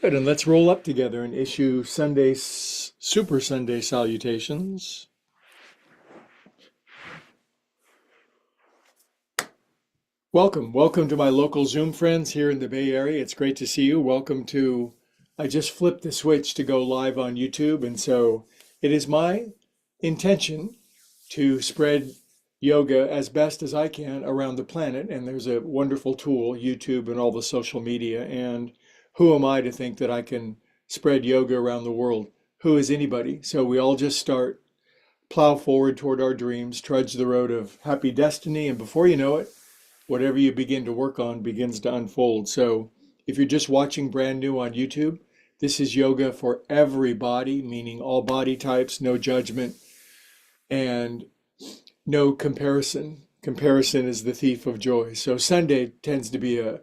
Good, and let's roll up together and issue Sunday, Super Sunday salutations. Welcome to my local Zoom friends here in the Bay Area. It's great to see you. I just flipped the switch to go live on YouTube, and so it is my intention to spread yoga as best as I can around the planet. And there's a wonderful tool, YouTube and all the social media. And who am I to think that I can spread yoga around the world? Who is anybody? So we all just start, plow forward toward our dreams, trudge the road of happy destiny. And before you know it, whatever you begin to work on begins to unfold. So if you're just watching brand new on YouTube, this is yoga for everybody, meaning all body types, no judgment, and no comparison. Comparison is the thief of joy. So Sunday tends to be a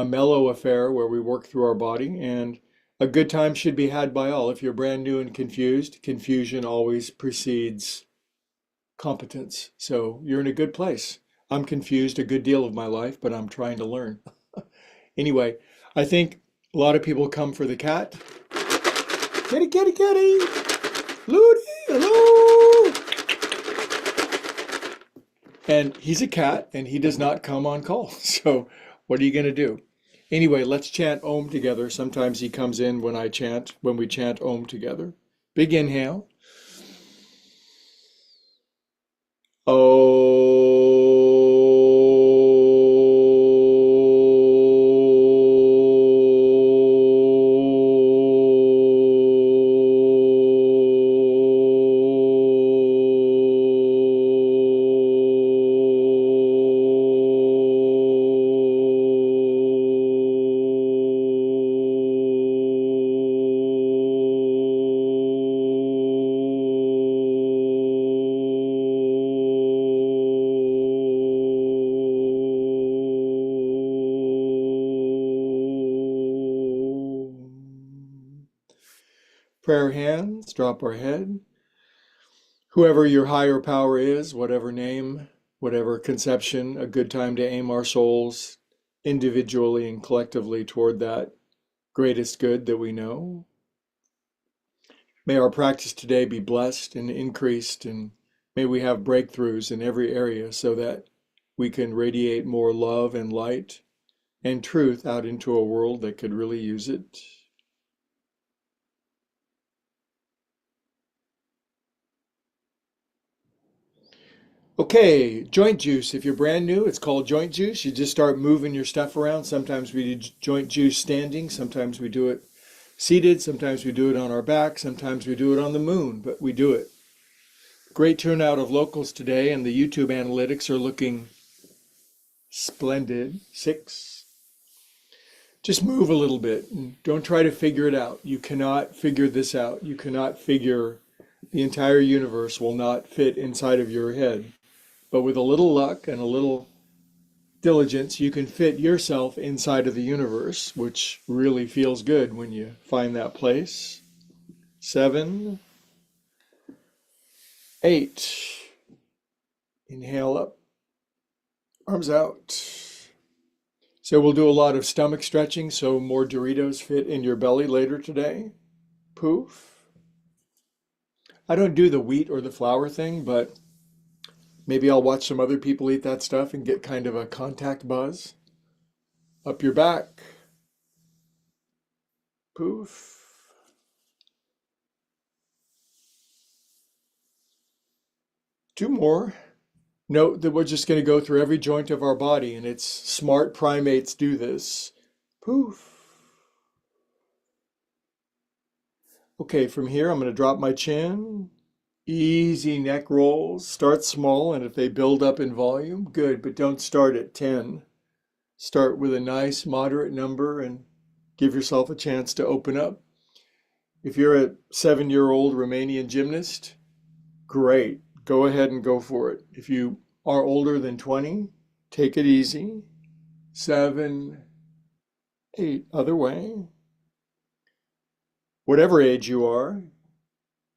mellow affair where we work through our body, and a good time should be had by all. If you're brand new and confused, confusion always precedes competence. So you're in a good place. I'm confused a good deal of my life, but I'm trying to learn. Anyway, I think a lot of people come for the cat. Kitty, kitty, kitty! Ludi, hello! And he's a cat and he does not come on call. So what are you going to do? Anyway, let's chant Om together. Sometimes he comes in when we chant Om together. Big inhale. Prayer hands, drop our head. Whoever your higher power is, whatever name, whatever conception, a good time to aim our souls individually and collectively toward that greatest good that we know. May our practice today be blessed and increased, and may we have breakthroughs in every area so that we can radiate more love and light and truth out into a world that could really use it. Okay, joint juice. If you're brand new, it's called joint juice. You just start moving your stuff around. Sometimes we do joint juice standing, sometimes we do it seated, sometimes we do it on our back, sometimes we do it on the moon, but we do it. Great turnout of locals today, and the YouTube analytics are looking splendid. 6. Just move a little bit and don't try to figure it out. You cannot figure this out. You cannot figure the entire universe will not fit inside of your head. But with a little luck and a little diligence, you can fit yourself inside of the universe, which really feels good when you find that place. 7, 8. Inhale up, arms out. So we'll do a lot of stomach stretching so more Doritos fit in your belly later today. Poof. I don't do the wheat or the flour thing, but maybe I'll watch some other people eat that stuff and get kind of a contact buzz. Up your back. Poof. Two more. Note that we're just going to go through every joint of our body, and it's smart primates do this. Poof. Okay, from here I'm going to drop my chin. Easy neck rolls. Start small, and if they build up in volume, good, but don't start at 10. Start with a nice moderate number and give yourself a chance to open up. If you're a 7-year-old Romanian gymnast, great. Go ahead and go for it. If you are older than 20, take it easy. 7, 8, other way. Whatever age you are,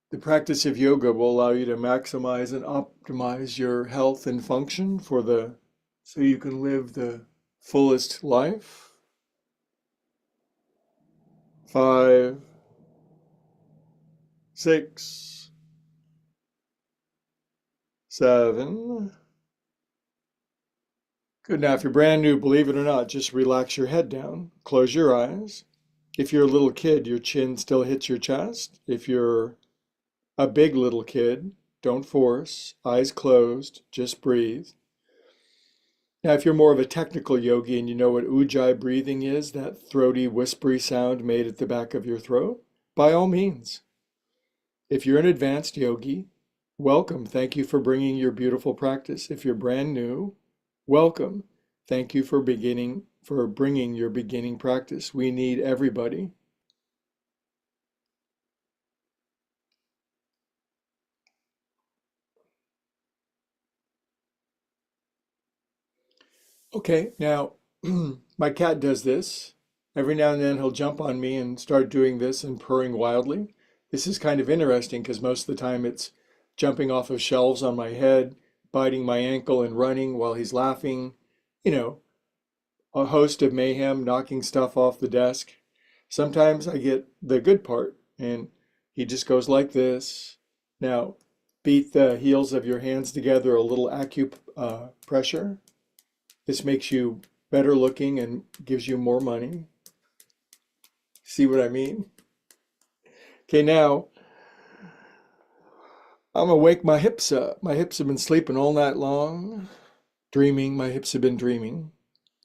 the practice of yoga will allow you to maximize and optimize your health and function so you can live the fullest life. 5, 6, 7. Good. Now, if you're brand new, believe it or not, just relax your head down. Close your eyes. If you're a little kid, your chin still hits your chest. If you're a big little kid, don't force. Eyes closed. Just breathe. Now, if you're more of a technical yogi and you know what ujjayi breathing is, that throaty, whispery sound made at the back of your throat, by all means. If you're an advanced yogi, welcome. Thank you for bringing your beautiful practice. If you're brand new, welcome. Thank you for bringing your beginning practice. We need everybody. Okay, now my cat does this. Every now and then he'll jump on me and start doing this and purring wildly. This is kind of interesting because most of the time it's jumping off of shelves on my head, biting my ankle and running while he's laughing. You know, a host of mayhem, knocking stuff off the desk. Sometimes I get the good part and he just goes like this. Now, beat the heels of your hands together, a little acupressure. This makes you better looking and gives you more money. See what I mean? Okay, now I'm gonna wake my hips up. My hips have been sleeping all night long, dreaming. My hips have been dreaming.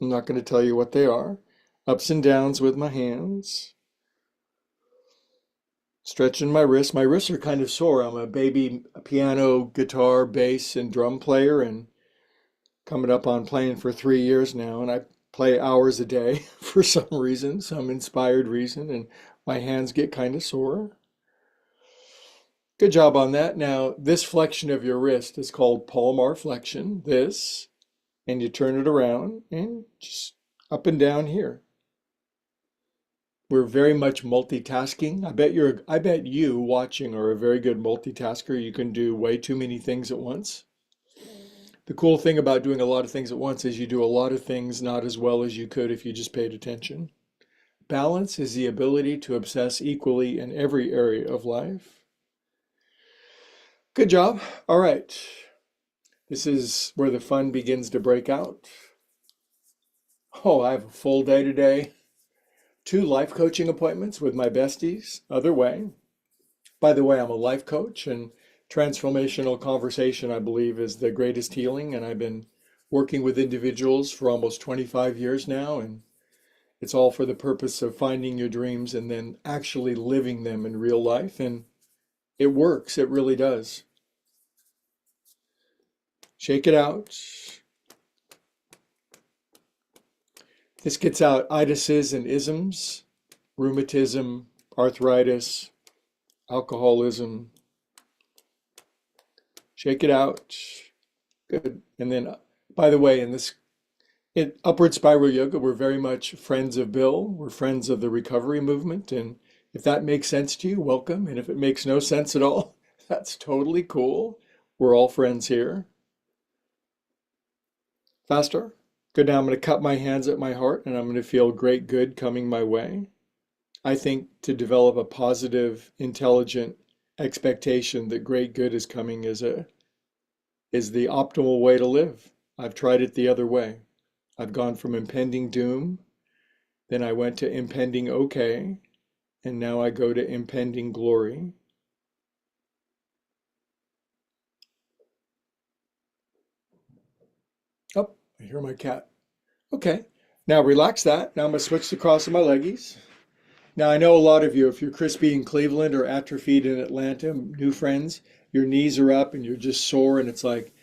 I'm not gonna tell you what they are. Ups and downs with my hands. Stretching my wrists. My wrists are kind of sore. I'm a baby piano, guitar, bass, and drum player, and coming up on playing for 3 years now, and I play hours a day for some reason, some inspired reason, and my hands get kind of sore. Good job on that. Now, this flexion of your wrist is called palmar flexion. This, and you turn it around and just up and down here. We're very much multitasking. I bet you watching are a very good multitasker. You can do way too many things at once. The cool thing about doing a lot of things at once is you do a lot of things not as well as you could if you just paid attention. Balance is the ability to obsess equally in every area of life. Good job. All right. This is where the fun begins to break out. Oh, I have a full day today. 2 life coaching appointments with my besties. Other way. By the way, I'm a life coach, and transformational conversation, I believe, is the greatest healing. And I've been working with individuals for almost 25 years now, and it's all for the purpose of finding your dreams and then actually living them in real life. And it works, it really does. Shake it out. This gets out itises and isms, rheumatism, arthritis, alcoholism. Shake it out. Good. And then, by the way, in Upward Spiral Yoga, we're very much friends of Bill. We're friends of the recovery movement. And if that makes sense to you, welcome. And if it makes no sense at all, that's totally cool. We're all friends here. Faster. Good. Now I'm going to cup my hands at my heart and I'm going to feel great good coming my way. I think to develop a positive, intelligent expectation that great good is coming is the optimal way to live. I've tried it the other way. I've gone from impending doom, then I went to impending okay, and now I go to impending glory. Oh, I hear my cat. Okay, now relax that. Now I'm going to switch to crossing my leggies. Now I know a lot of you, if you're crispy in Cleveland or atrophied in Atlanta, new friends, your knees are up and you're just sore and it's like,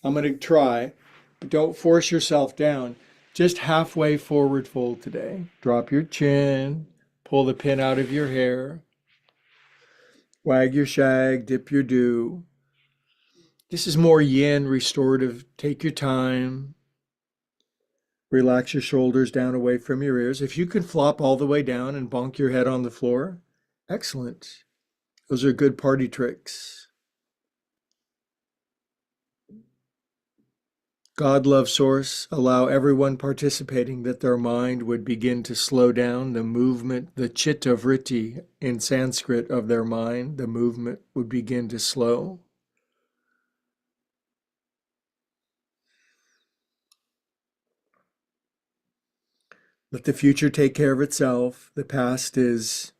I'm going to try, but don't force yourself down. Just halfway forward fold today. Drop your chin, pull the pin out of your hair, wag your shag, dip your do. This is more yin, restorative. Take your time. Relax your shoulders down away from your ears. If you can flop all the way down and bonk your head on the floor, excellent. Those are good party tricks. God, love source, allow everyone participating that their mind would begin to slow down the movement, the chitta vritti in Sanskrit of their mind, the movement would begin to slow. Let the future take care of itself. The past is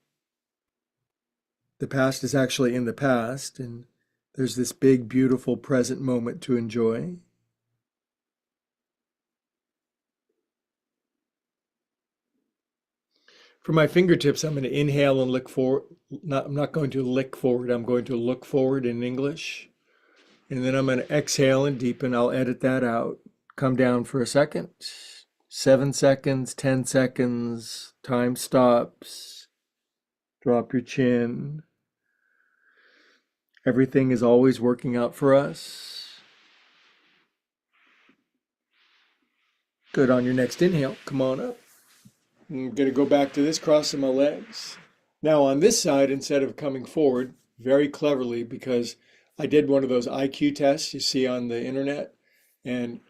actually in the past, and there's this big, beautiful present moment to enjoy. For my fingertips, I'm going to inhale and look forward. I'm not going to lick forward. I'm going to look forward in English. And then I'm going to exhale and deepen. I'll edit that out. Come down for a second. 7 seconds, 10 seconds. Time stops. Drop your chin. Everything is always working out for us. Good. On your next inhale, come on up. I'm going to go back to this, crossing my legs. Now on this side, instead of coming forward, very cleverly, because I did one of those IQ tests you see on the internet, and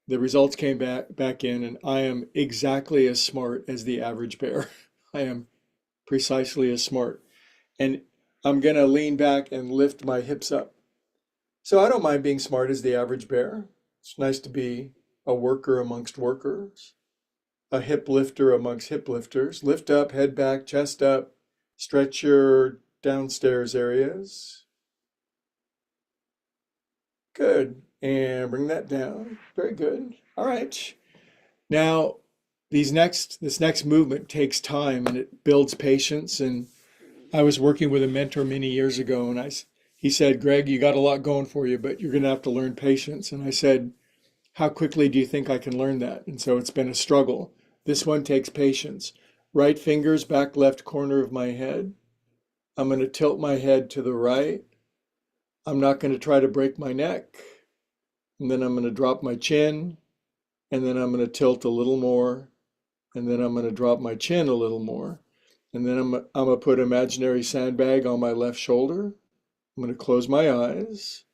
the results came back in, and I am exactly as smart as the average bear. I am precisely as smart. And I'm going to lean back and lift my hips up. So I don't mind being smart as the average bear. It's nice to be a worker amongst workers, a hip lifter amongst hip lifters. Lift up, head back, chest up, stretch your downstairs areas. Good. And bring that down. Very good. All right. Now, this next movement takes time and it builds patience. And I was working with a mentor many years ago, and he said, "Greg, you got a lot going for you, but you're going to have to learn patience." And I said, "How quickly do you think I can learn that?" And so it's been a struggle. This one takes patience. Right fingers back left corner of my head. I'm going to tilt my head to the right. I'm not going to try to break my neck. And then I'm going to drop my chin. And then I'm going to tilt a little more. And then I'm going to drop my chin a little more. And then I'm going to put imaginary sandbag on my left shoulder. I'm going to close my eyes,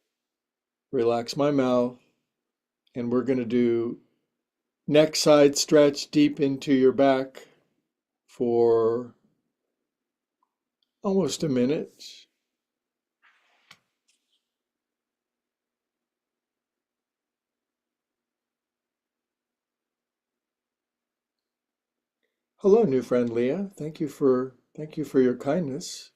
relax my mouth, and we're going to do neck side stretch deep into your back for almost a minute. Hello, new friend Leah. Thank you for your kindness.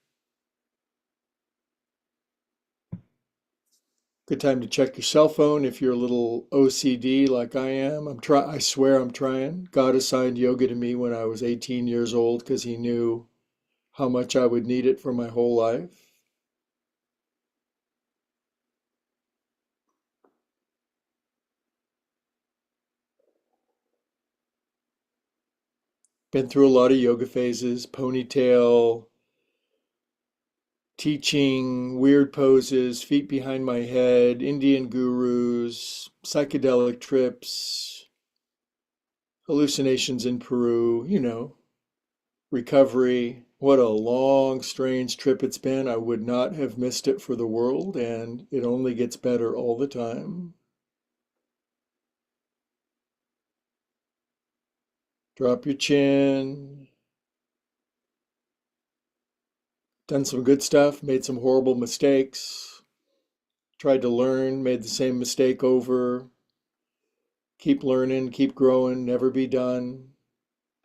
Good time to check your cell phone if you're a little OCD like I am. I swear I'm trying. God assigned yoga to me when I was 18 years old because he knew how much I would need it for my whole life. Been through a lot of yoga phases, ponytail, teaching, weird poses, feet behind my head, Indian gurus, psychedelic trips, hallucinations in Peru, recovery. What a long, strange trip it's been. I would not have missed it for the world, and it only gets better all the time. Drop your chin. Done some good stuff, made some horrible mistakes, tried to learn, made the same mistake over. Keep learning, keep growing, never be done.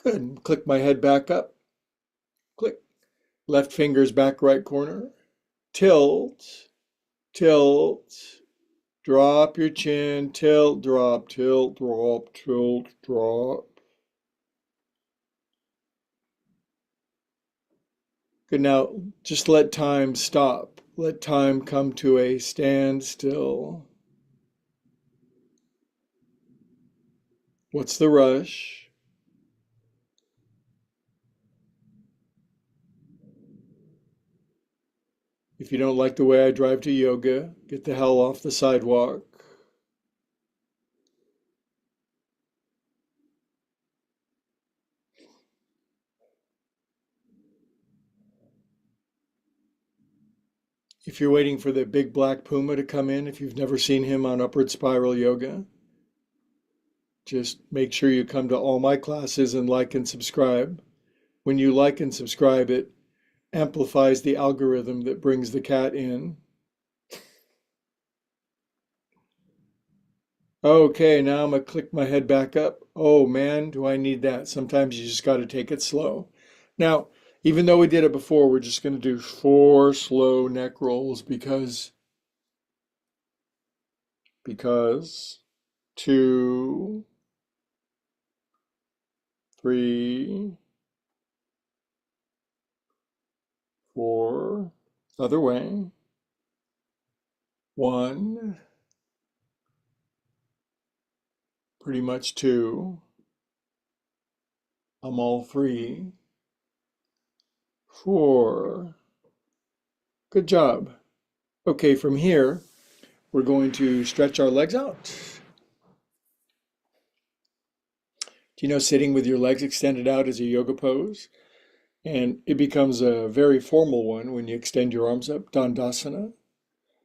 Good. Click my head back up. Click. Left finger's back right corner. Tilt, tilt. Drop your chin. Tilt, drop, tilt, drop, tilt, drop. Good. Now just let time stop. Let time come to a standstill. What's the rush? If you don't like the way I drive to yoga, get the hell off the sidewalk. If you're waiting for the big black puma to come in, if you've never seen him on Upward Spiral Yoga, Just make sure you come to all my classes and like and subscribe. When you like and subscribe, it amplifies the algorithm that brings the cat in. Okay, now I'm gonna click my head back up. Oh man, do I need that? Sometimes you just got to take it slow. Now, even though we did it before, we're just gonna do 4 slow neck rolls because 2, 3, 4, other way, 1, pretty much 2. I'm all free. 4. Good job. Okay, from here, we're going to stretch our legs out. Do you know sitting with your legs extended out is a yoga pose? And it becomes a very formal one when you extend your arms up, Dandasana.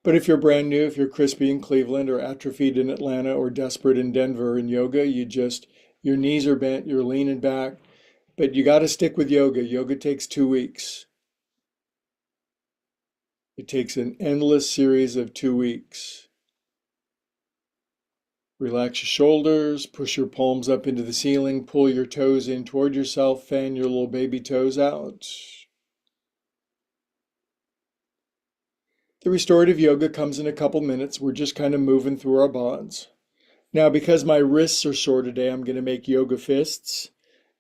But if you're brand new, if you're crispy in Cleveland or atrophied in Atlanta or desperate in Denver in yoga, your knees are bent, you're leaning back, but you got to stick with yoga. Yoga takes 2 weeks. It takes an endless series of 2 weeks. Relax your shoulders, push your palms up into the ceiling, pull your toes in toward yourself, fan your little baby toes out. The restorative yoga comes in a couple minutes. We're just kind of moving through our bonds. Now, because my wrists are sore today, I'm going to make yoga fists.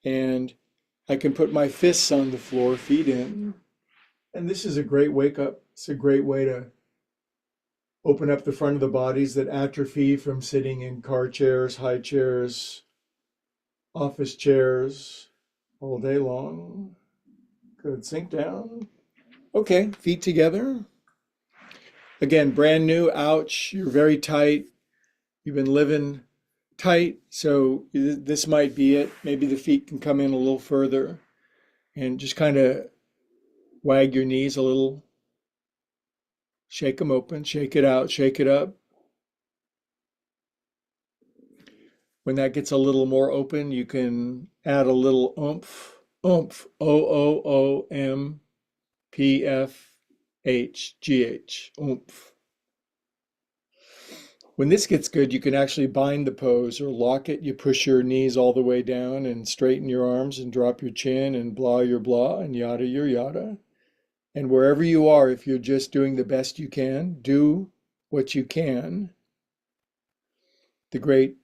And I can put my fists on the floor, feet in. And this is a great wake up. It's a great way to open up the front of the bodies that atrophy from sitting in car chairs, high chairs, office chairs all day long. Good. Sink down. Okay, feet together. Again, brand new. Ouch. You're very tight. You've been living tight, so this might be it. Maybe the feet can come in a little further and just kind of wag your knees a little. Shake them open, shake it out, shake it up. When that gets a little more open, you can add a little oomph, oomph, OOMPFHGH, oomph. When this gets good, you can actually bind the pose or lock it. You push your knees all the way down and straighten your arms and drop your chin and blah your blah and yada your yada. And wherever you are, if you're just doing the best you can, do what you can. The great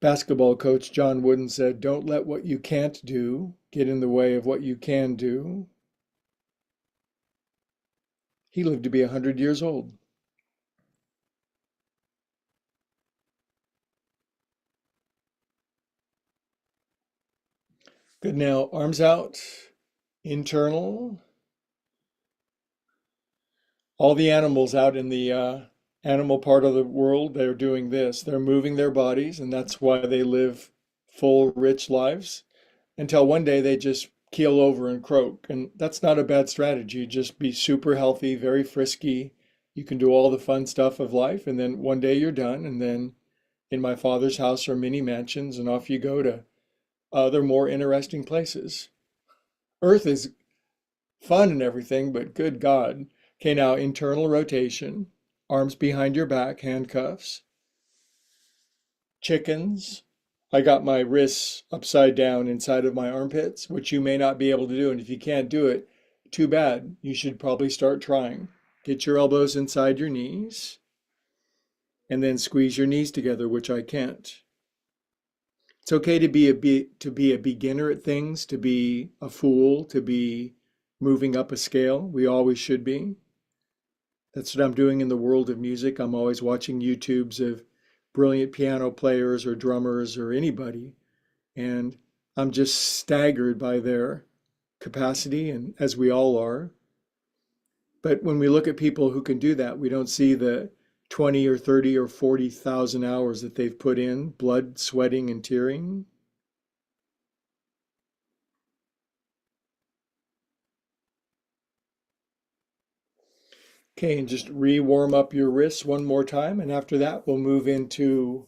basketball coach John Wooden said, "Don't let what you can't do get in the way of what you can do." He lived to be 100 years old. Good. Now, arms out, internal. All the animals out in the animal part of the world, they're doing this. They're moving their bodies, and that's why they live full, rich lives until one day they just keel over and croak. And that's not a bad strategy. Just be super healthy, very frisky. You can do all the fun stuff of life, and then one day you're done. And then in my father's house are mini mansions, and off you go to other more interesting places. Earth is fun and everything, but good God. Okay, now internal rotation, arms behind your back, handcuffs, chickens. I got my wrists upside down inside of my armpits, which you may not be able to do. And if you can't do it, too bad. You should probably start trying. Get your elbows inside your knees and then squeeze your knees together, which I can't. It's okay to be a beginner at things, to be a fool, to be moving up a scale. We always should be. That's what I'm doing in the world of music. I'm always watching YouTubes of brilliant piano players or drummers or anybody, and I'm just staggered by their capacity, and as we all are. But when we look at people who can do that, we don't see the 20 or 30 or 40,000 hours that they've put in, blood, sweating, and tearing. Okay, and just re-warm up your wrists one more time, and after that, we'll move into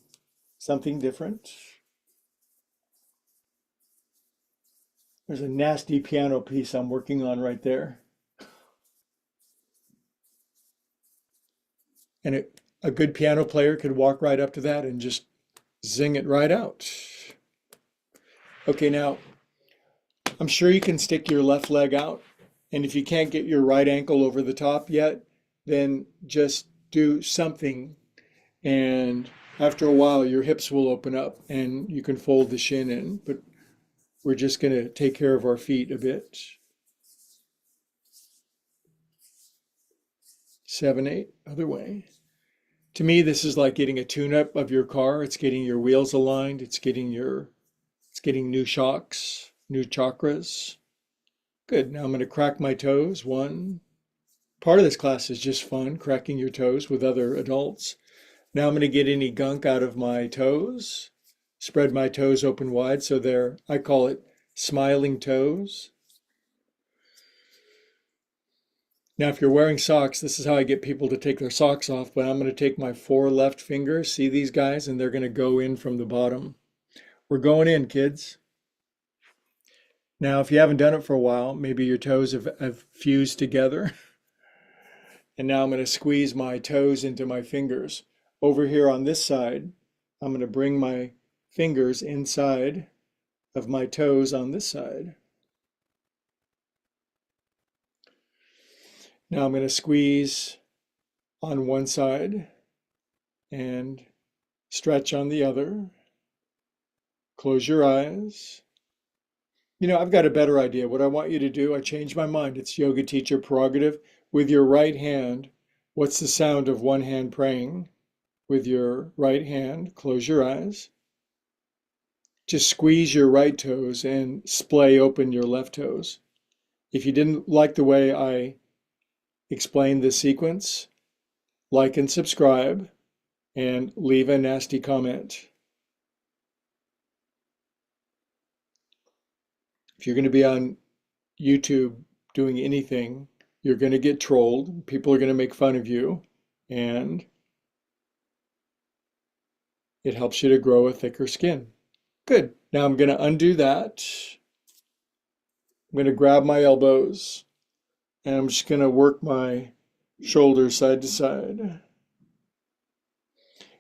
something different. There's a nasty piano piece I'm working on right there. And a good piano player could walk right up to that and just zing it right out. Okay, now I'm sure you can stick your left leg out. And if you can't get your right ankle over the top yet, then just do something. And after a while, your hips will open up and you can fold the shin in. But we're just going to take care of our feet a bit. 7, 8, other way. To me, this is like getting a tune-up of your car. It's getting your wheels aligned. It's getting new shocks, new chakras. Good. Now I'm going to crack my toes. One. Part of this class is just fun, cracking your toes with other adults. Now I'm going to get any gunk out of my toes. Spread my toes open wide so I call it smiling toes. Now, if you're wearing socks, this is how I get people to take their socks off, but I'm going to take my 4 left fingers, see these guys, and they're going to go in from the bottom. We're going in, kids. Now, if you haven't done it for a while, maybe your toes have fused together. And now I'm going to squeeze my toes into my fingers. Over here on this side, I'm going to bring my fingers inside of my toes on this side. Now I'm going to squeeze on one side and stretch on the other. Close your eyes. You know, I've got a better idea. What I want you to do, I changed my mind. It's yoga teacher prerogative. With your right hand, what's the sound of one hand praying? With your right hand, close your eyes. Just squeeze your right toes and splay open your left toes. If you didn't like the way I explained this sequence, like and subscribe and leave a nasty comment. If you're going to be on YouTube doing anything, you're going to get trolled. People are going to make fun of you, and it helps you to grow a thicker skin. Good. Now I'm going to undo that. I'm going to grab my elbows, and I'm just going to work my shoulders side to side.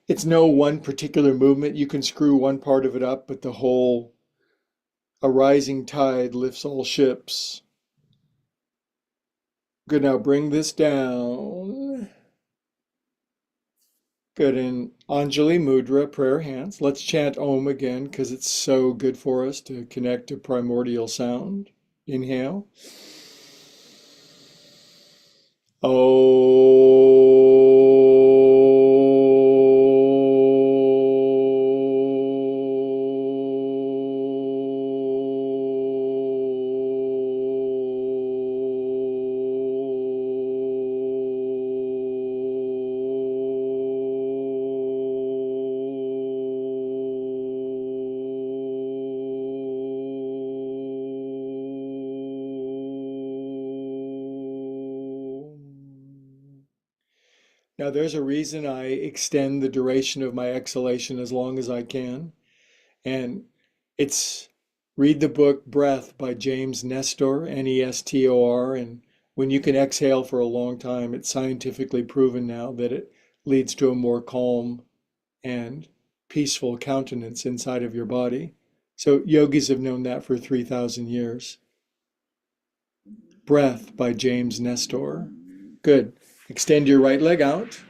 It's no one particular movement. You can screw one part of it up, but a rising tide lifts all ships. Good, now bring this down. Good, in Anjali Mudra, prayer hands. Let's chant Om again because it's so good for us to connect to primordial sound. Inhale. Now, there's a reason I extend the duration of my exhalation as long as I can. And it's read the book Breath by James Nestor, Nestor. And when you can exhale for a long time, it's scientifically proven now that it leads to a more calm and peaceful countenance inside of your body. So yogis have known that for 3,000 years. Breath by James Nestor. Good. Extend your right leg out.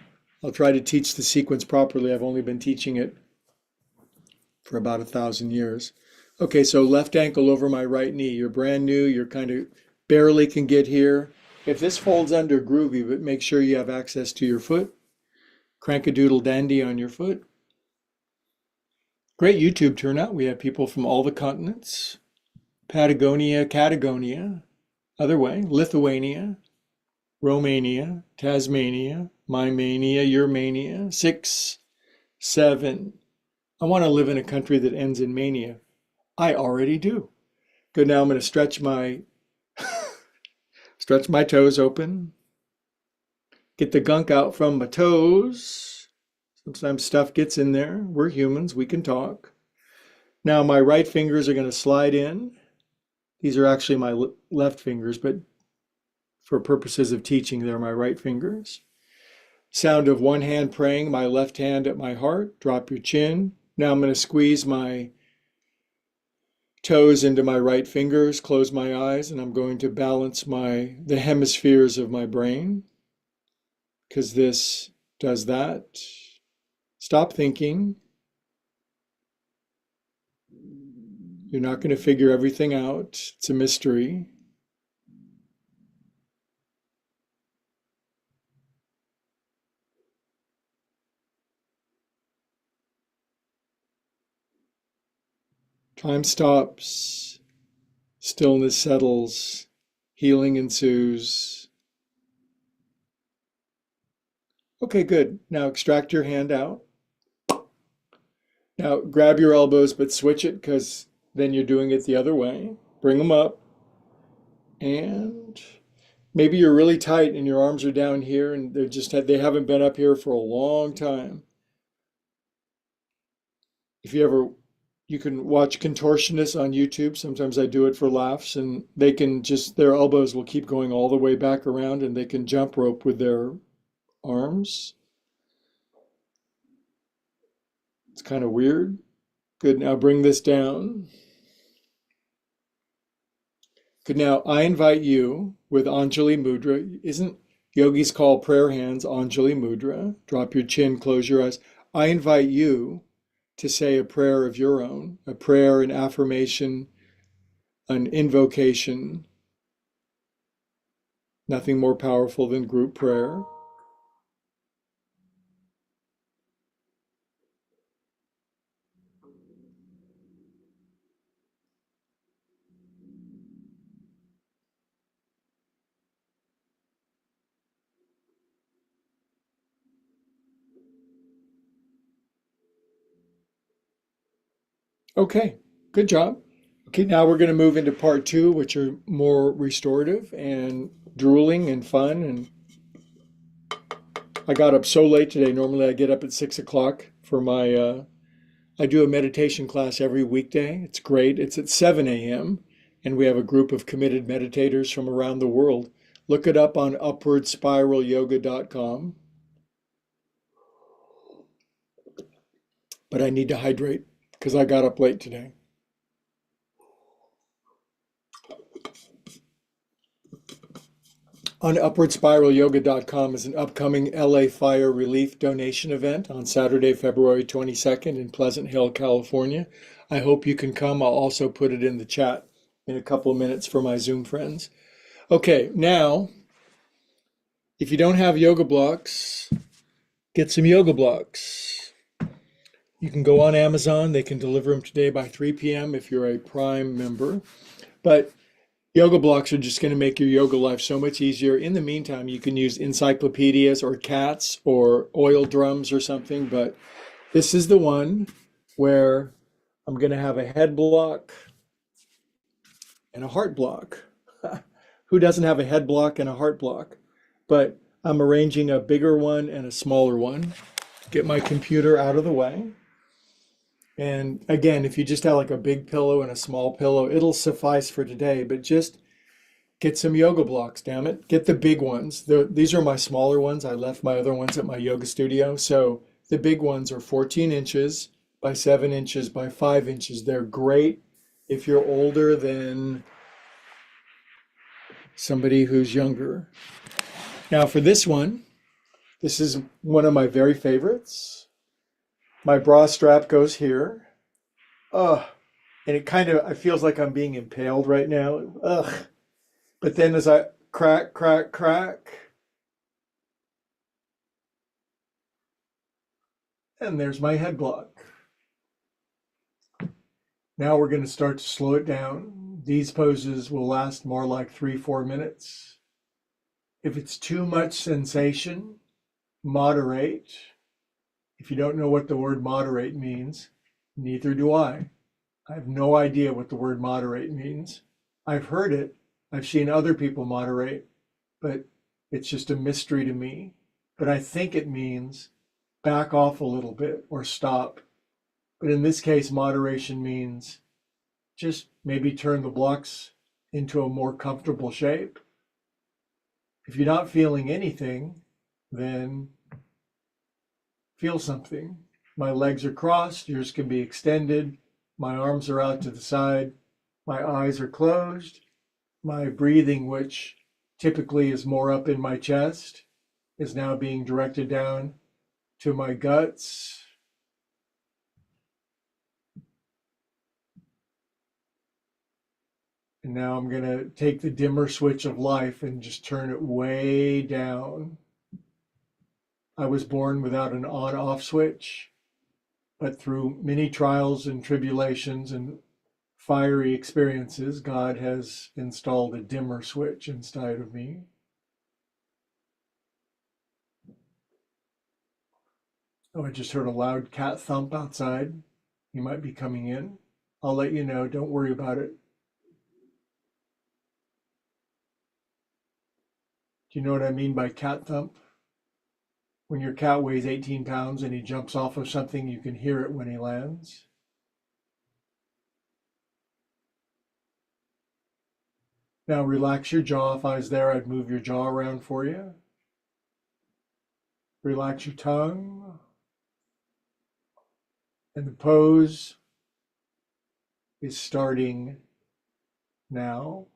I'll try to teach the sequence properly. I've only been teaching it for about 1,000 years. Okay, so left ankle over my right knee. You're brand new. You're kind of barely can get here. If this folds under, groovy, but make sure you have access to your foot. Crank a doodle dandy on your foot. Great YouTube turnout. We have people from all the continents. Patagonia, Catagonia. Other way, Lithuania. Romania, Tasmania, my mania, your mania. 6, 7. I want to live in a country that ends in mania. I already do. Good, now I'm going to stretch my toes open. Get the gunk out from my toes. Sometimes stuff gets in there. We're humans, we can talk. Now my right fingers are going to slide in. These are actually my left fingers, but for purposes of teaching, they're my right fingers. Sound of one hand praying, my left hand at my heart. Drop your chin. Now I'm going to squeeze my toes into my right fingers, close my eyes, and I'm going to balance the hemispheres of my brain, because this does that. Stop thinking. You're not going to figure everything out. It's a mystery. Time stops. Stillness settles. Healing ensues. Okay, good. Now extract your hand out. Now grab your elbows, but switch it, because then you're doing it the other way. Bring them up. And maybe you're really tight and your arms are down here and they haven't been up here for a long time. If you can watch contortionists on YouTube. Sometimes I do it for laughs, and their elbows will keep going all the way back around, and they can jump rope with their arms. It's kind of weird. Good, now bring this down. Good, now I invite you with Anjali Mudra. Isn't yogis call prayer hands Anjali Mudra? Drop your chin, close your eyes. I invite you to say a prayer of your own, a prayer, an affirmation, an invocation. Nothing more powerful than group prayer. Okay, good job. Okay, now we're going to move into part two, which are more restorative and drooling and fun. And I got up so late today. Normally I get up at 6 o'clock for I do a meditation class every weekday. It's great. It's at 7 a.m. and we have a group of committed meditators from around the world. Look it up on upwardspiralyoga.com. But I need to hydrate because I got up late today. On upwardspiralyoga.com is an upcoming LA fire relief donation event on Saturday, February 22nd in Pleasant Hill, California. I hope you can come. I'll also put it in the chat in a couple of minutes for my Zoom friends. Okay, now, if you don't have yoga blocks, get some yoga blocks. You can go on Amazon. They can deliver them today by 3 p.m. if you're a Prime member. But yoga blocks are just going to make your yoga life so much easier. In the meantime, you can use encyclopedias or cats or oil drums or something, but this is the one where I'm going to have a head block and a heart block. Who doesn't have a head block and a heart block? But I'm arranging a bigger one and a smaller one. Get my computer out of the way. And again, if you just have like a big pillow and a small pillow, it'll suffice for today, but just get some yoga blocks, damn it. Get the big ones. These are my smaller ones. I left my other ones at my yoga studio. So the big ones are 14 inches by 7 inches by 5 inches. They're great if you're older than somebody who's younger. Now for this one, this is one of my very favorites. My bra strap goes here. Ugh. And it feels like I'm being impaled right now. Ugh. But then as I crack, crack, crack, and there's my head block. Now we're going to start to slow it down. These poses will last more like 3-4 minutes. If it's too much sensation, moderate. If you don't know what the word moderate means, neither do I. I have no idea what the word moderate means. I've heard it. I've seen other people moderate, but it's just a mystery to me. But I think it means back off a little bit or stop. But in this case, moderation means just maybe turn the blocks into a more comfortable shape. If you're not feeling anything, then feel something. My legs are crossed, yours can be extended. My arms are out to the side. My eyes are closed. My breathing, which typically is more up in my chest, is now being directed down to my guts. And now I'm going to take the dimmer switch of life and just turn it way down. I was born without an on-off switch, but through many trials and tribulations and fiery experiences, God has installed a dimmer switch inside of me. Oh, I just heard a loud cat thump outside. He might be coming in. I'll let you know. Don't worry about it. Do you know what I mean by cat thump? When your cat weighs 18 pounds and he jumps off of something, you can hear it when he lands. Now relax your jaw. If I was there, I'd move your jaw around for you. Relax your tongue. And the pose is starting now.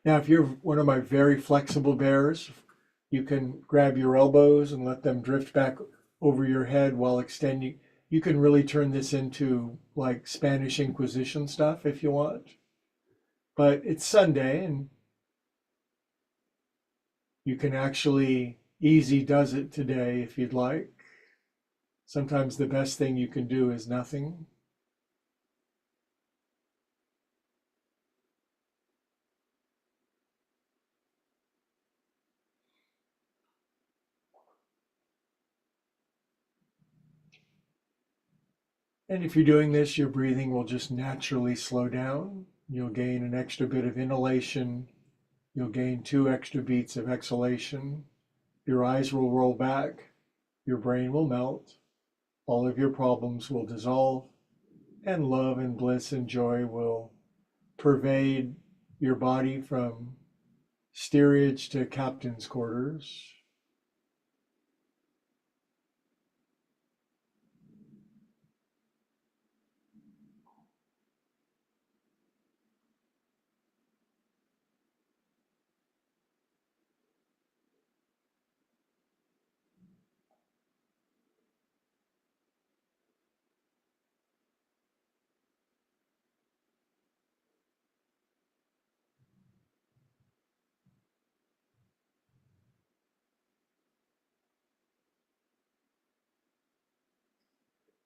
Now, if you're one of my very flexible bears, you can grab your elbows and let them drift back over your head while extending. You can really turn this into like Spanish Inquisition stuff if you want. But it's Sunday and you can actually easy does it today if you'd like. Sometimes the best thing you can do is nothing. And if you're doing this, your breathing will just naturally slow down. You'll gain an extra bit of inhalation. You'll gain 2 extra beats of exhalation. Your eyes will roll back. Your brain will melt. All of your problems will dissolve. And love and bliss and joy will pervade your body from steerage to captain's quarters.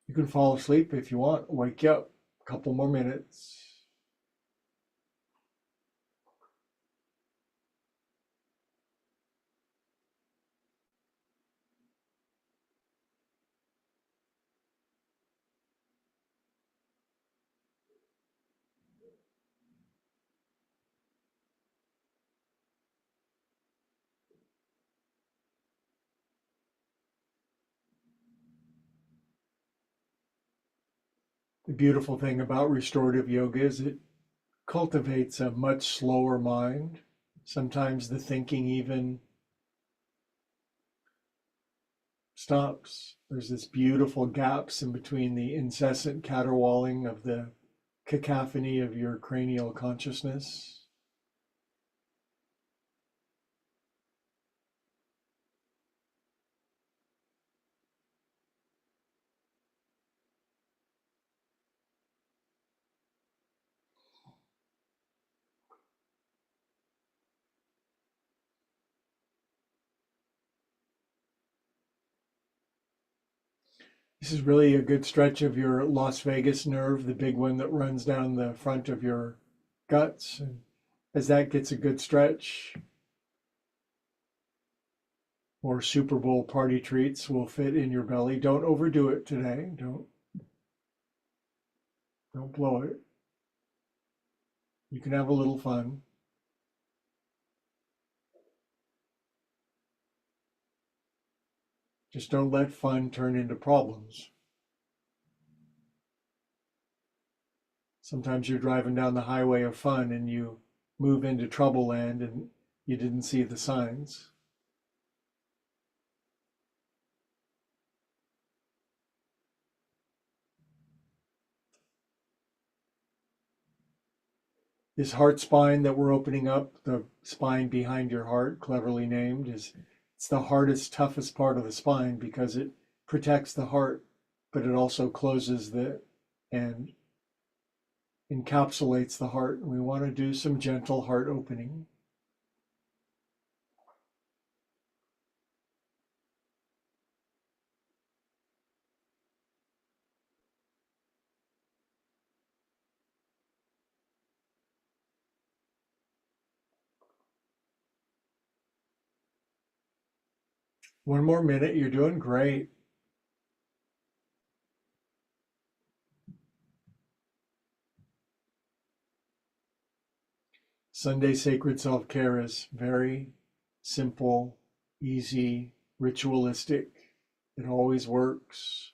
You can fall asleep if you want. Wake you up a couple more minutes. The beautiful thing about restorative yoga is it cultivates a much slower mind. Sometimes the thinking even stops. There's this beautiful gaps in between the incessant caterwauling of the cacophony of your cranial consciousness. This is really a good stretch of your Las Vegas nerve, the big one that runs down the front of your guts. And as that gets a good stretch, more Super Bowl party treats will fit in your belly. Don't overdo it today. Don't blow it. You can have a little fun. Just don't let fun turn into problems. Sometimes you're driving down the highway of fun and you move into trouble land and you didn't see the signs. This heart spine that we're opening up, the spine behind your heart, cleverly named, it's the hardest, toughest part of the spine because it protects the heart, but it also closes and encapsulates the heart. We want to do some gentle heart opening. One more minute, you're doing great. Sunday sacred self-care is very simple, easy, ritualistic. It always works.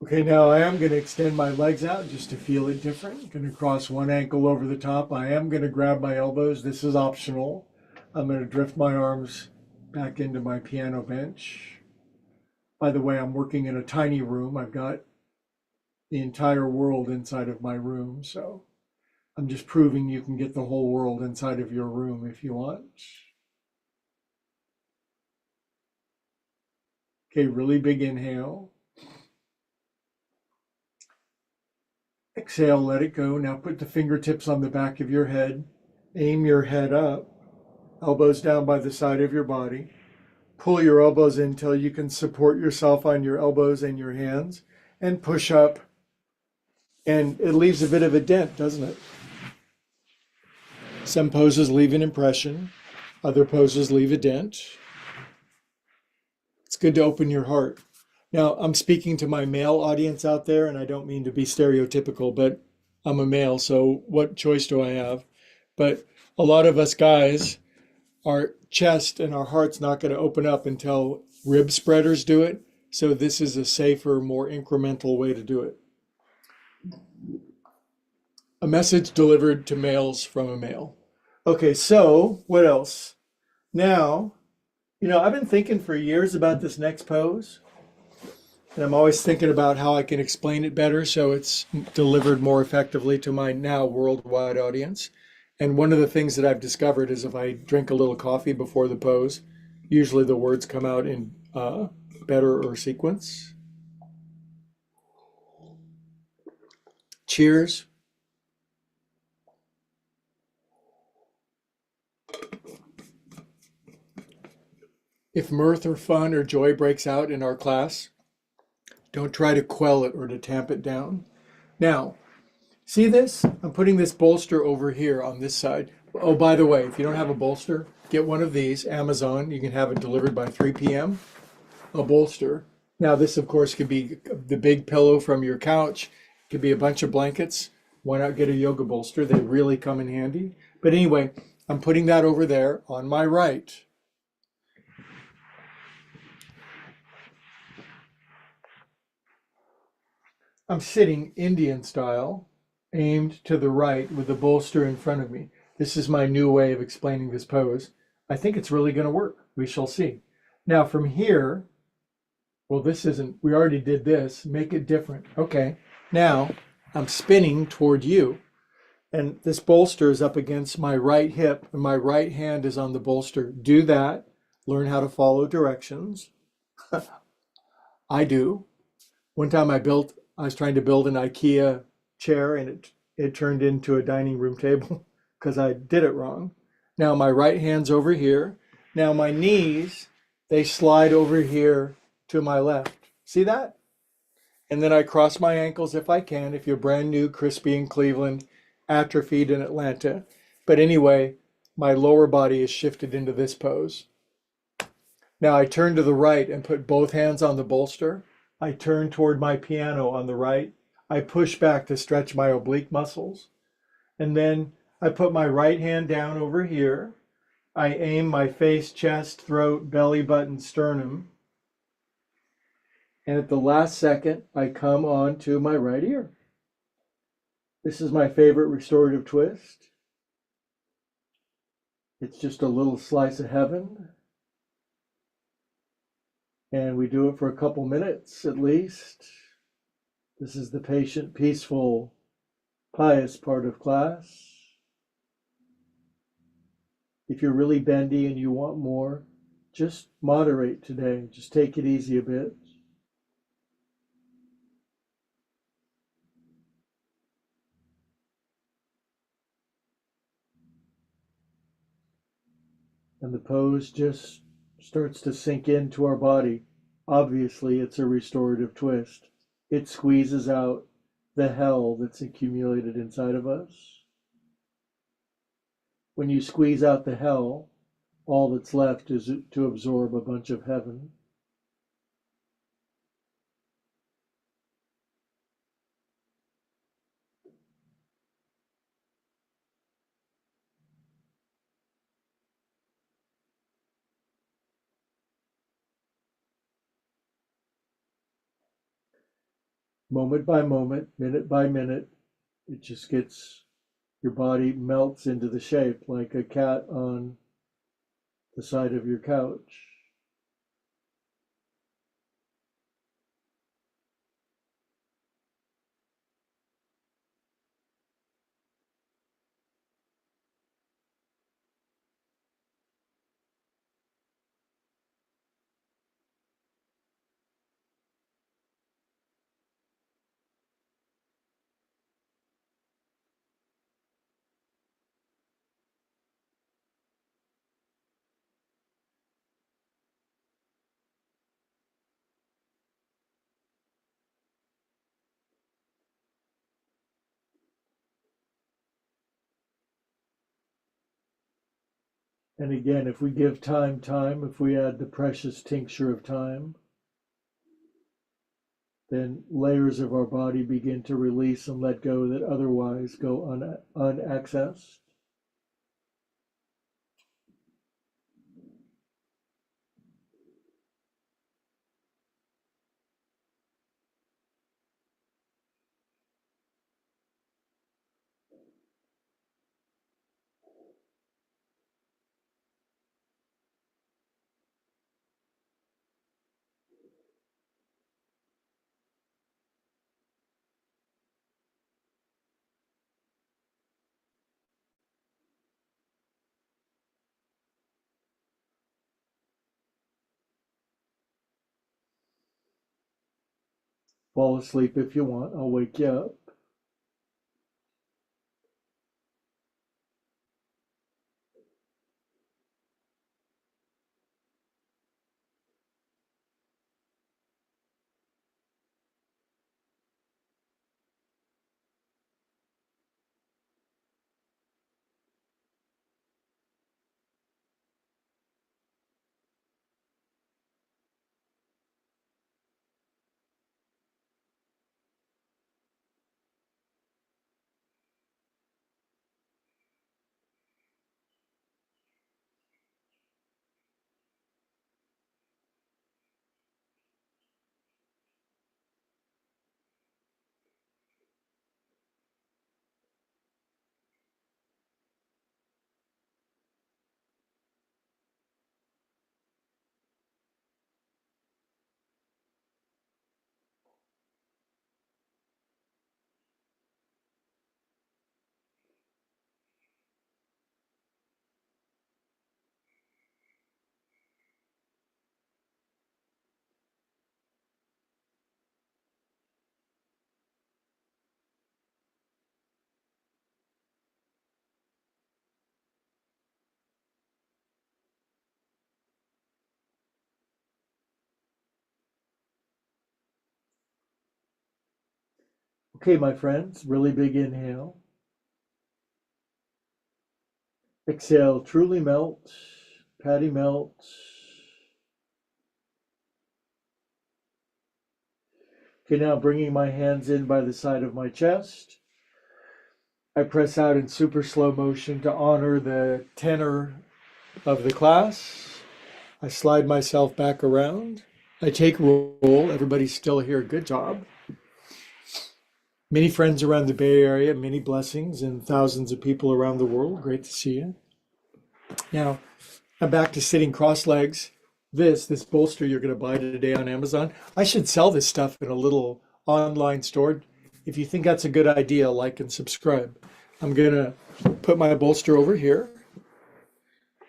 Okay, now I am going to extend my legs out just to feel it different. I'm going to cross one ankle over the top. I am going to grab my elbows. This is optional. I'm going to drift my arms back into my piano bench. By the way, I'm working in a tiny room. I've got the entire world inside of my room, so I'm just proving you can get the whole world inside of your room if you want. Okay, really big inhale. Exhale, let it go. Now put the fingertips on the back of your head. Aim your head up, elbows down by the side of your body. Pull your elbows in until you can support yourself on your elbows and your hands and push up. And it leaves a bit of a dent, doesn't it? Some poses leave an impression. Other poses leave a dent. It's good to open your heart. Now, I'm speaking to my male audience out there, and I don't mean to be stereotypical, but I'm a male, so what choice do I have? But a lot of us guys, our chest and our heart's not going to open up until rib spreaders do it. So this is a safer, more incremental way to do it. A message delivered to males from a male. Okay, so what else? Now, I've been thinking for years about this next pose. And I'm always thinking about how I can explain it better so it's delivered more effectively to my now worldwide audience. And one of the things that I've discovered is if I drink a little coffee before the pose, usually the words come out in better or sequence. Cheers. If mirth or fun or joy breaks out in our class, don't try to quell it or to tamp it down. Now, see this? I'm putting this bolster over here on this side. Oh, by the way, if you don't have a bolster, get one of these, Amazon. You can have it delivered by 3 p.m. A bolster. Now, this, of course, could be the big pillow from your couch. It could be a bunch of blankets. Why not get a yoga bolster? They really come in handy. But anyway, I'm putting that over there on my right. I'm sitting Indian style, aimed to the right with the bolster in front of me. This is my new way of explaining this pose. I think it's really going to work. We shall see. Now from here, well, this isn't, we already did this. Make it different. Okay. Now I'm spinning toward you. And this bolster is up against my right hip and my right hand is on the bolster. Do that. Learn how to follow directions. I do. One time I was trying to build an IKEA chair and it it turned into a dining room table because I did it wrong. Now my right hand's over here. Now my knees, they slide over here to my left. See that? And then I cross my ankles if I can, if you're brand new, crispy in Cleveland, atrophied in Atlanta. But anyway, my lower body is shifted into this pose. Now I turn to the right and put both hands on the bolster. I turn toward my piano on the right. I push back to stretch my oblique muscles. And then I put my right hand down over here. I aim my face, chest, throat, belly button, sternum. And at the last second, I come on to my right ear. This is my favorite restorative twist. It's just a little slice of heaven. And we do it for a couple minutes at least. This is the patient, peaceful, pious part of class. If you're really bendy and you want more, just moderate today. Just take it easy a bit. And the pose just starts to sink into our body. Obviously, it's a restorative twist. It squeezes out the hell that's accumulated inside of us. When you squeeze out the hell, all that's left is to absorb a bunch of heaven. Moment by moment, minute by minute, it just gets, your body melts into the shape like a cat on the side of your couch. And again, if we give time, if we add the precious tincture of time, then layers of our body begin to release and let go that otherwise go unaccessed. Fall asleep if you want, I'll wake you up. Okay, my friends, really big inhale. Exhale, truly melt. Patty melt. Okay, now bringing my hands in by the side of my chest. I press out in super slow motion to honor the tenor of the class. I slide myself back around. I take roll. Everybody's still here. Good job. Many friends around the Bay Area, many blessings, and thousands of people around the world. Great to see you. Now, I'm back to sitting cross legs. This bolster you're going to buy today on Amazon. I should sell this stuff in a little online store. If you think that's a good idea, like and subscribe. I'm going to put my bolster over here.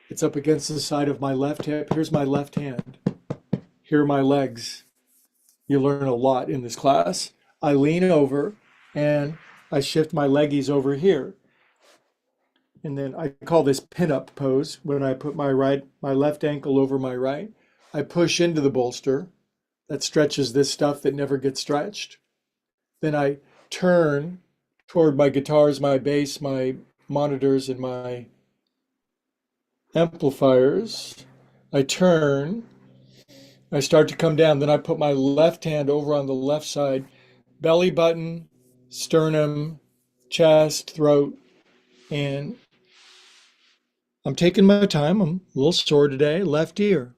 It's up against the side of my left hip. Here's my left hand. Here are my legs. You learn a lot in this class. I lean over and I shift my leggies over here. And then I call this pin-up pose when I put my left ankle over my right. I push into the bolster. That stretches this stuff that never gets stretched. Then I turn toward my guitars, my bass, my monitors, and my amplifiers. I turn. I start to come down. Then I put my left hand over on the left side, belly button, sternum, chest, throat, and I'm taking my time. I'm a little sore today. Left ear.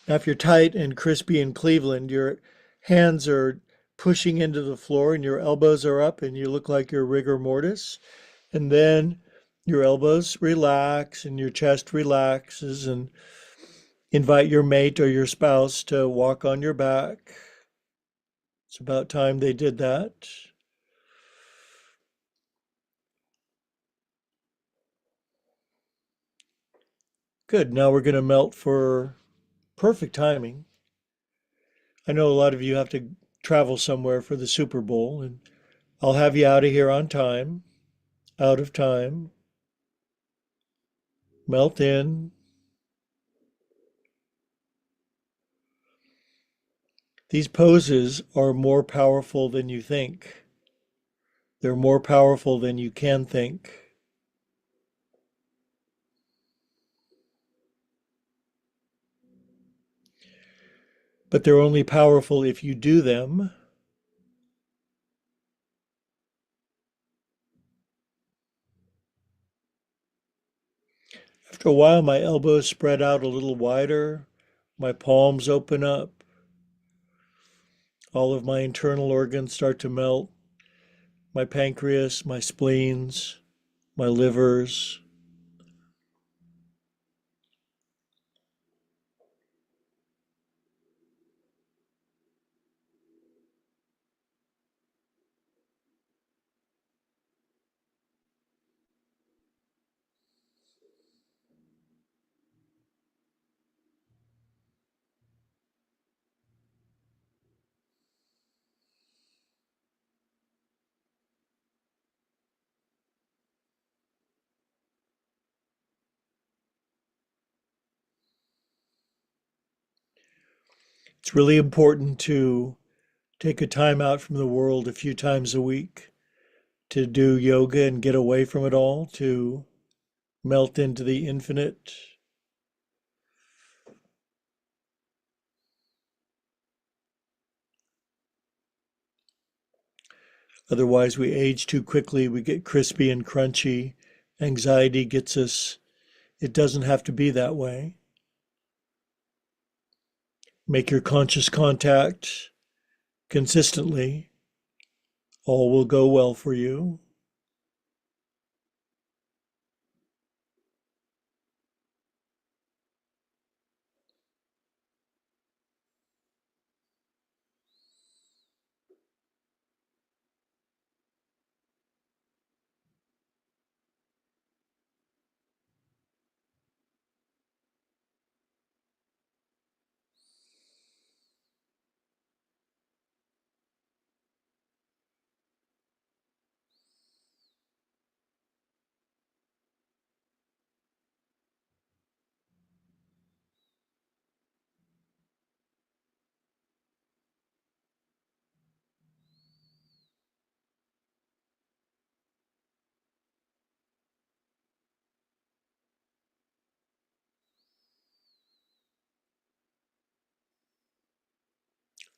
Now, if you're tight and crispy in Cleveland, your hands are pushing into the floor and your elbows are up and you look like you're rigor mortis. And then your elbows relax and your chest relaxes and invite your mate or your spouse to walk on your back. It's about time they did that. Good. Now we're going to melt for perfect timing. I know a lot of you have to travel somewhere for the Super Bowl, and I'll have you out of here on time, out of time. Melt in. These poses are more powerful than you think. They're more powerful than you can think. But they're only powerful if you do them. After a while, my elbows spread out a little wider. My palms open up. All of my internal organs start to melt. My pancreas, my spleens, my livers. It's really important to take a time out from the world a few times a week to do yoga and get away from it all, to melt into the infinite. Otherwise, we age too quickly, we get crispy and crunchy. Anxiety gets us. It doesn't have to be that way. Make your conscious contact consistently. All will go well for you.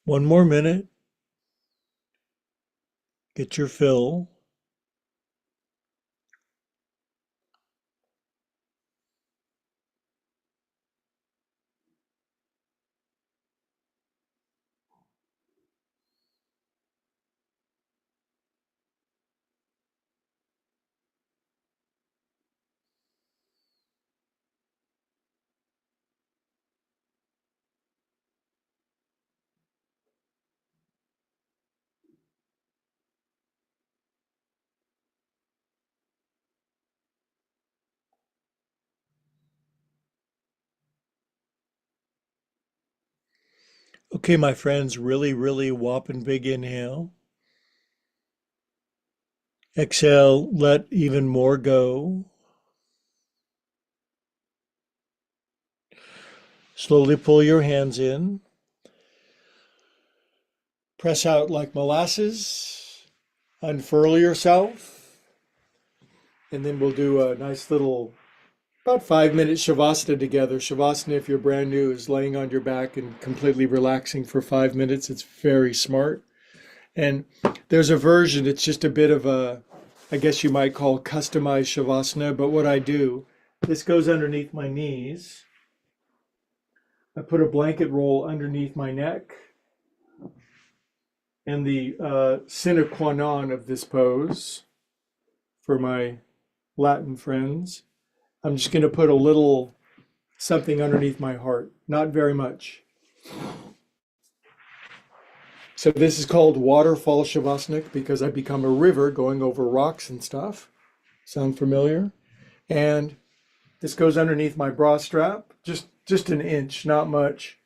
One more minute. Get your fill. Okay, my friends, really, really whopping big inhale. Exhale, let even more go. Slowly pull your hands in. Press out like molasses. Unfurl yourself. And then we'll do a nice little, about 5 minute Shavasana together. Shavasana, if you're brand new, is laying on your back and completely relaxing for 5 minutes. It's very smart. And there's a version, it's just a bit of a, I guess you might call customized Shavasana. But what I do, this goes underneath my knees. I put a blanket roll underneath my neck. And the sine qua non of this pose, for my Latin friends, I'm just going to put a little something underneath my heart, not very much. So this is called waterfall shavasana because I become a river going over rocks and stuff. Sound familiar? And this goes underneath my bra strap, just an inch, not much.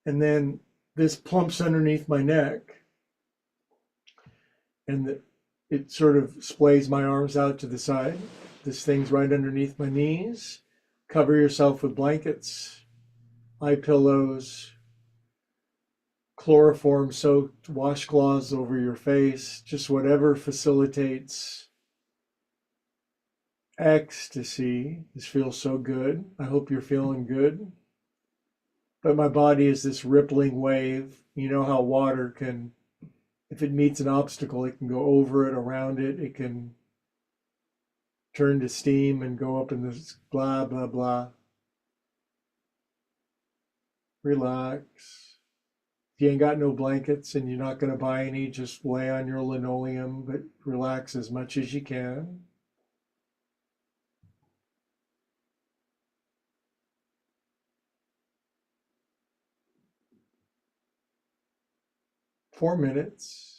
And then this plumps underneath my neck, and it sort of splays my arms out to the side. This thing's right underneath my knees. Cover yourself with blankets, eye pillows, chloroform soaked washcloths over your face, just whatever facilitates ecstasy. This feels so good. I hope you're feeling good. But my body is this rippling wave. You know how water can, if it meets an obstacle, it can go over it, around it, it can turn to steam and go up in this blah, blah, blah. Relax. If you ain't got no blankets and you're not going to buy any, just lay on your linoleum, but relax as much as you can. Four minutes.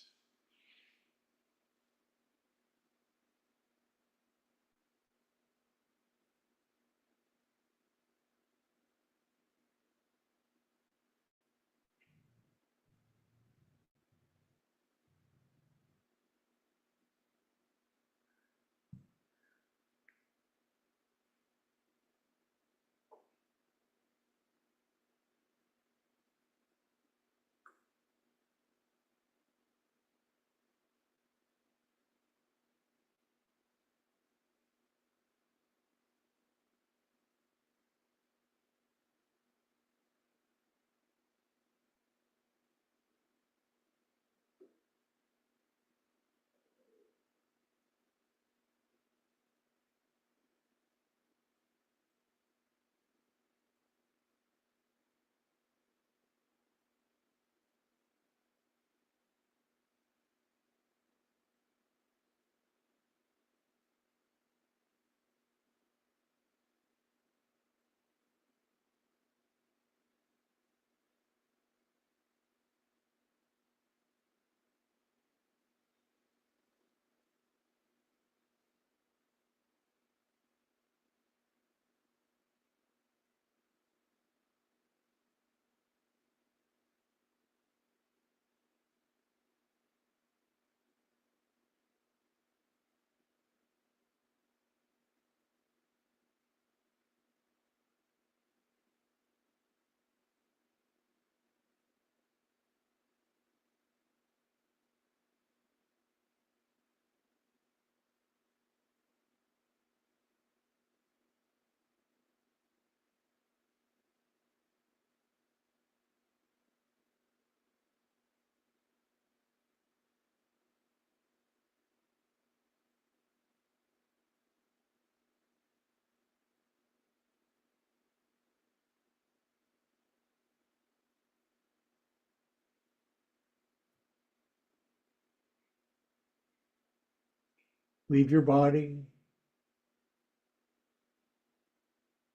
leave your body,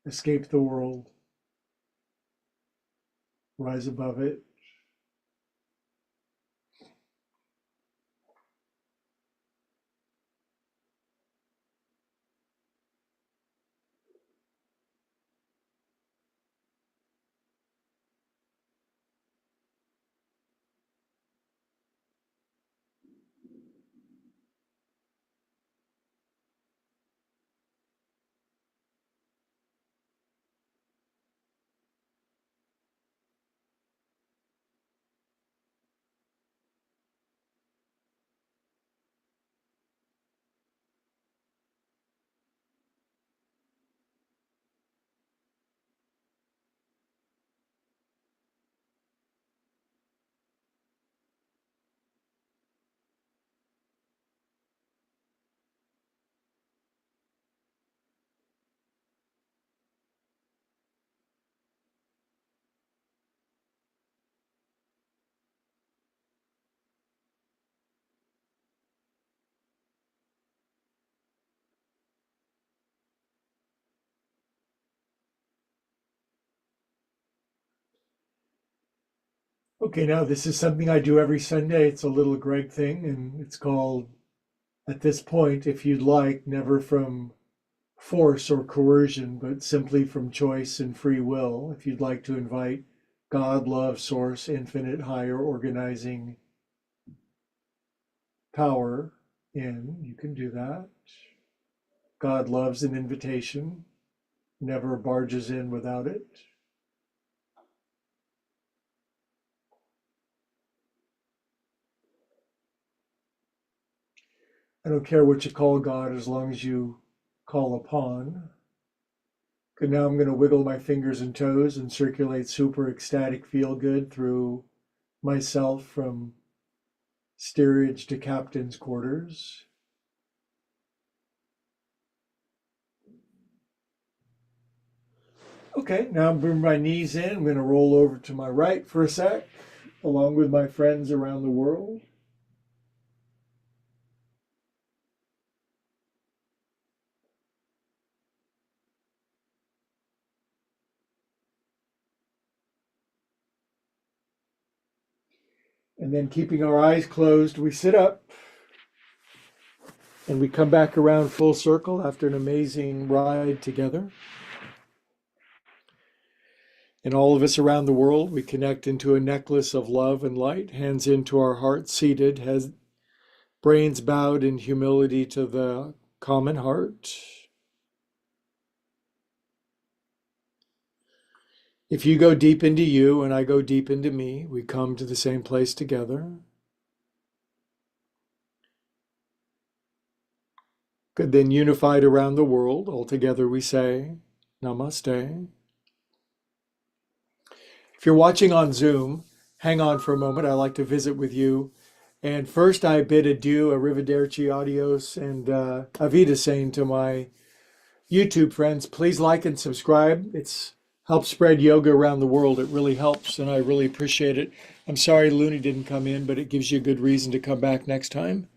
escape the world, rise above it. Okay, now this is something I do every Sunday. It's a little Greg thing, and it's called, at this point, if you'd like, never from force or coercion, but simply from choice and free will. If you'd like to invite God, love, source, infinite, higher organizing power in, you can do that. God loves an invitation, never barges in without it. I don't care what you call God as long as you call upon. Okay, now I'm going to wiggle my fingers and toes and circulate super ecstatic feel good through myself from steerage to captain's quarters. Okay, now I'm bringing my knees in. I'm going to roll over to my right for a sec, along with my friends around the world. And then keeping our eyes closed, we sit up and we come back around full circle after an amazing ride together. And all of us around the world, we connect into a necklace of love and light, hands into our hearts, seated, has brains bowed in humility to the common heart. If you go deep into you and I go deep into me, we come to the same place together. Good, then unified around the world, all together we say, Namaste. If you're watching on Zoom, hang on for a moment. I'd like to visit with you. And first I bid adieu, arrivederci, adios, and Avidasane to my YouTube friends. Please like and subscribe. It's helps spread yoga around the world. It really helps, and I really appreciate it. I'm sorry Looney didn't come in, but it gives you a good reason to come back next time.